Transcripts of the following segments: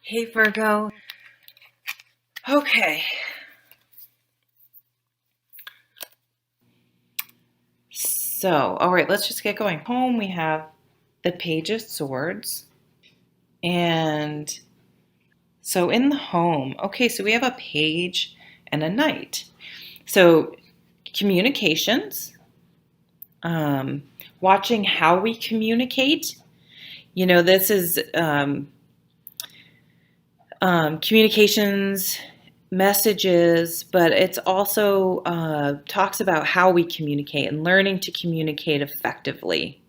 Hey Virgo. Okay. So, all right, let's just get going. Home, we have the Page of Swords. And so in the home, okay, so we have a page and a knight. So communications, um, watching how we communicate. This is communications, messages, but it's also talks about how we communicate and learning to communicate effectively.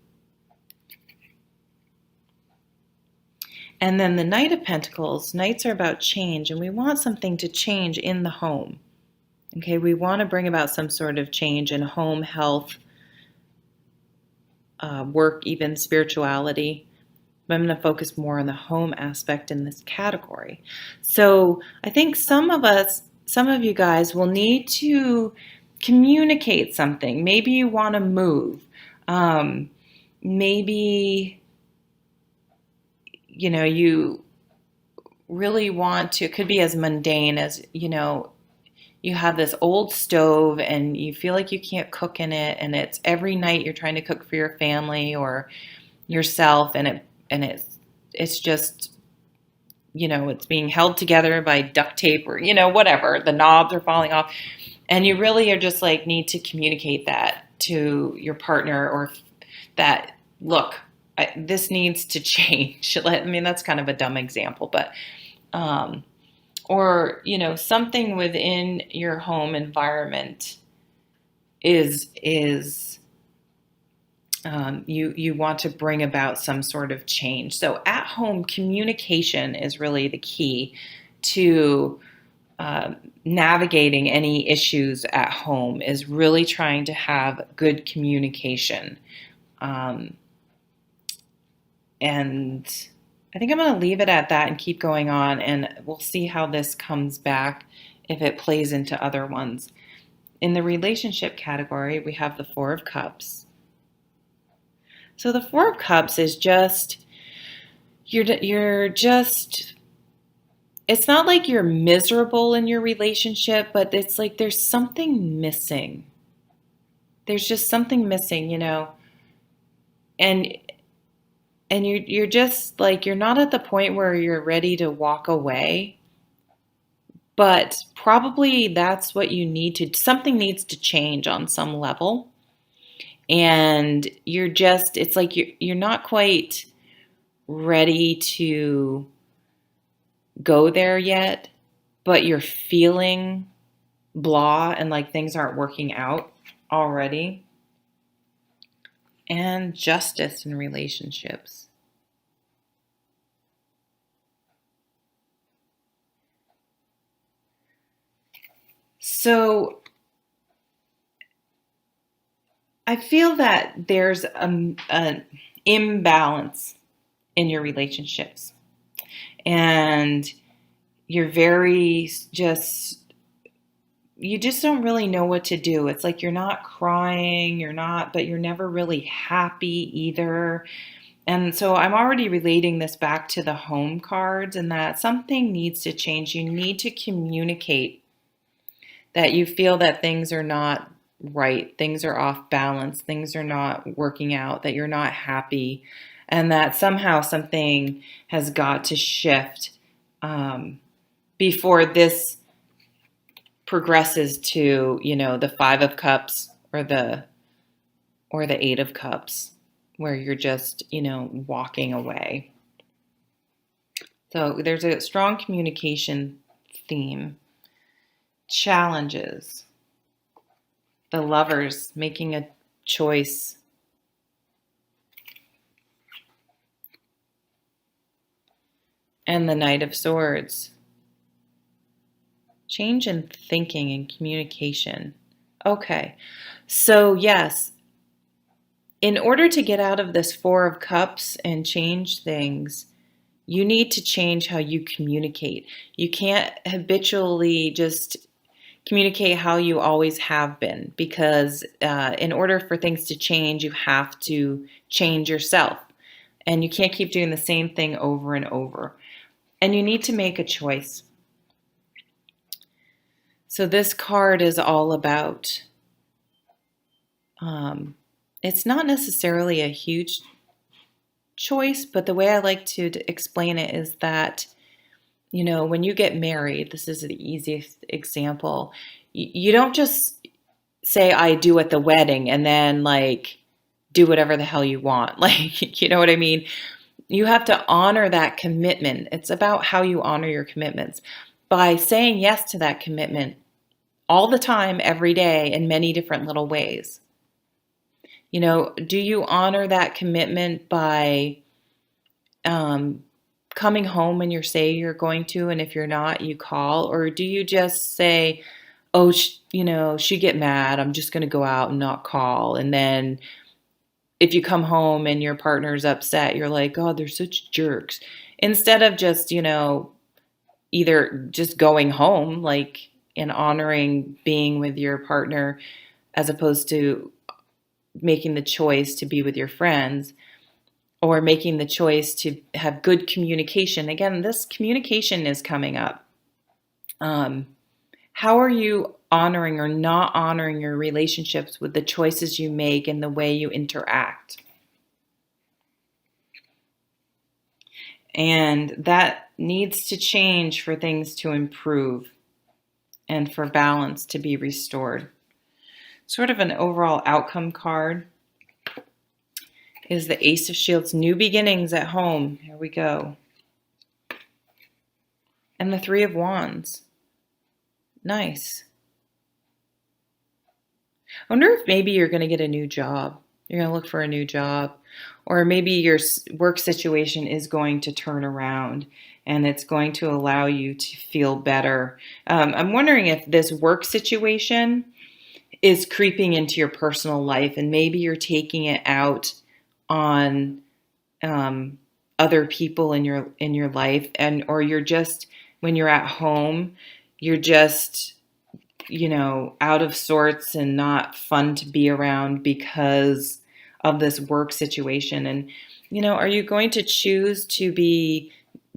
And then the Knight of Pentacles, Knights are about change, and we want something to change in the home. Okay, we want to bring about some sort of change in home, health, work, even spirituality. But I'm going to focus more on the home aspect in this category. So I think some of you guys will need to communicate something. Maybe you want to move. Maybe you really want to, it could be as mundane as, you have this old stove and you feel like you can't cook in it, and it's every night you're trying to cook for your family or yourself, and it's just, it's being held together by duct tape or, whatever, the knobs are falling off, and you really are just like need to communicate that to your partner, or that, look, this needs to change. I mean, that's kind of a dumb example, but or something within your home environment is you want to bring about some sort of change. So at home, communication is really the key to navigating any issues at home, is really trying to have good communication. And I think I'm going to leave it at that and keep going on, and we'll see how this comes back if it plays into other ones. In the relationship category, we have the Four of Cups. So the Four of Cups is just, you're just, it's not like you're miserable in your relationship, but it's like there's something missing. There's just something missing, and you're just like, you're not at the point where you're ready to walk away, but probably that's what you need to, something needs to change on some level. And it's like you're not quite ready to go there yet, but you're feeling blah and like things aren't working out already. And justice in relationships. So I feel that there's an imbalance in your relationships, and you're you just don't really know what to do. It's like you're not crying, but you're never really happy either. And so I'm already relating this back to the home cards, and that something needs to change. You need to communicate that you feel that things are not right, things are off balance, things are not working out, that you're not happy, and that somehow something has got to shift before this progresses to, the Five of Cups or the Eight of Cups, where you're just, walking away. So there's a strong communication theme. Challenges. The Lovers making a choice. And the Knight of Swords. Change in thinking and communication. Okay, so yes, in order to get out of this Four of Cups and change things, you need to change how you communicate. You can't habitually just communicate how you always have been, because in order for things to change, you have to change yourself. And you can't keep doing the same thing over and over. And you need to make a choice. So this card is all about, it's not necessarily a huge choice, but the way I like to explain it is that, when you get married, this is the easiest example. You don't just say I do at the wedding and then like do whatever the hell you want. Like, you know what I mean? You have to honor that commitment. It's about how you honor your commitments by saying yes to that commitment all the time, every day, in many different little ways. Do you honor that commitment by coming home when you say you're going to, and if you're not, you call? Or do you just say, oh, she get mad, I'm just going to go out and not call. And then if you come home and your partner's upset, you're like, God, they're such jerks. Instead of just, either just going home, like, and honoring being with your partner, as opposed to making the choice to be with your friends, or making the choice to have good communication. Again, this communication is coming up. How are you honoring or not honoring your relationships with the choices you make and the way you interact? And that needs to change for things to improve and for balance to be restored. Sort of an overall outcome card is the Ace of Shields, new beginnings at home. Here we go. And the Three of Wands. Nice. I wonder if maybe you're going to get a new job. You're going to look for a new job. Or maybe your work situation is going to turn around and it's going to allow you to feel better. I'm wondering if this work situation is creeping into your personal life and maybe you're taking it out on other people in your life, or you're just, when you're at home, you're just out of sorts and not fun to be around because of this work situation. And are you going to choose to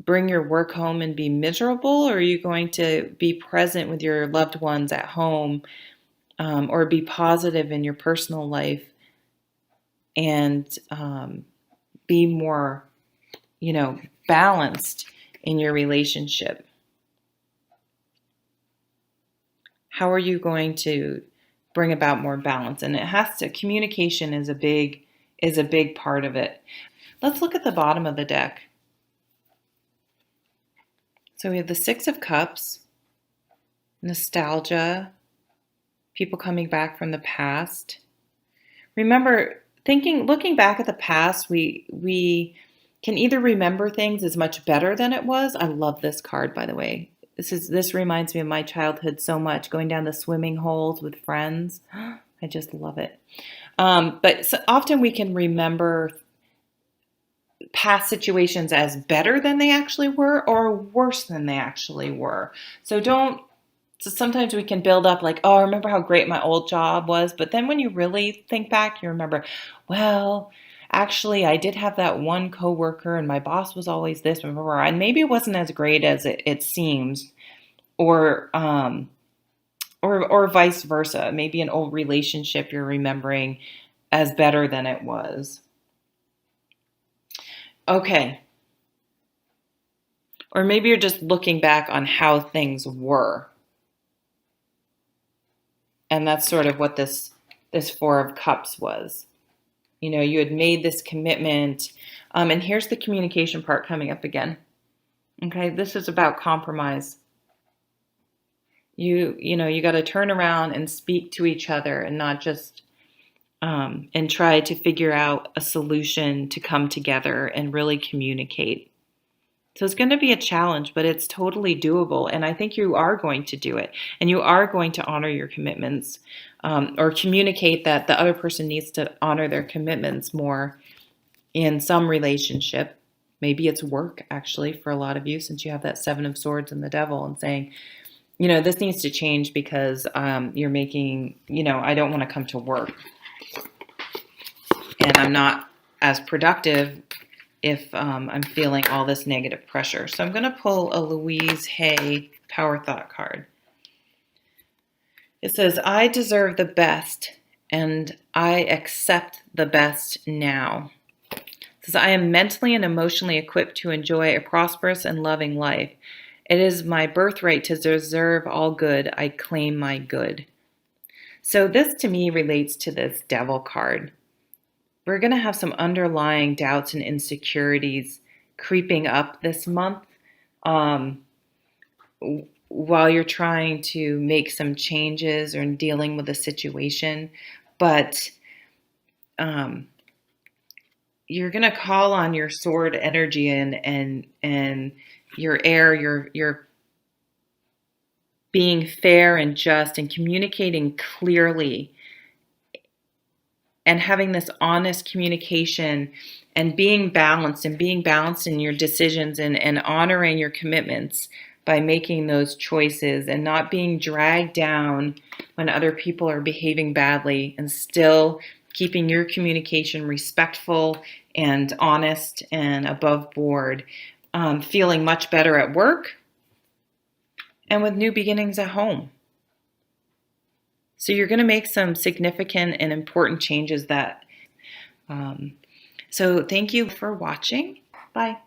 bring your work home and be miserable, or are you going to be present with your loved ones at home, or be positive in your personal life and be more balanced in your relationship? How are you going to bring about more balance? And communication is a big part of it. Let's look at the bottom of the deck. So we have the Six of Cups, nostalgia, people coming back from the past. Remember, looking back at the past, we can either remember things as much better than it was. I love this card, by the way. This reminds me of my childhood so much, going down the swimming holes with friends. I just love it. But so often we can remember past situations as better than they actually were or worse than they actually were. So sometimes we can build up like, oh, I remember how great my old job was. But then when you really think back, you remember, well, actually, I did have that one coworker and my boss was always this, and maybe it wasn't as great as it seems, or vice versa. Maybe an old relationship you're remembering as better than it was. Okay. Or maybe you're just looking back on how things were. And that's sort of what this Four of Cups was. You had made this commitment. And here's the communication part coming up again. Okay, this is about compromise. You got to turn around and speak to each other and not just and try to figure out a solution to come together and really communicate. So it's going to be a challenge, but it's totally doable. And I think you are going to do it. And you are going to honor your commitments, or communicate that the other person needs to honor their commitments more in some relationship. Maybe it's work, actually, for a lot of you, since you have that Seven of Swords and the Devil, and saying, this needs to change because you're making, I don't want to come to work. And I'm not as productive if I'm feeling all this negative pressure. So I'm going to pull a Louise Hay Power Thought card. It says, I deserve the best and I accept the best now. It says, I am mentally and emotionally equipped to enjoy a prosperous and loving life. It is my birthright to deserve all good. I claim my good. So this to me relates to this Devil card. We're going to have some underlying doubts and insecurities creeping up this month while you're trying to make some changes or dealing with a situation. But you're going to call on your sword energy and your air, your being fair and just and communicating clearly and having this honest communication and being balanced in your decisions and honoring your commitments by making those choices and not being dragged down when other people are behaving badly, and still keeping your communication respectful and honest and above board, feeling much better at work and with new beginnings at home. So you're going to make some significant and important changes that. So thank you for watching. Bye.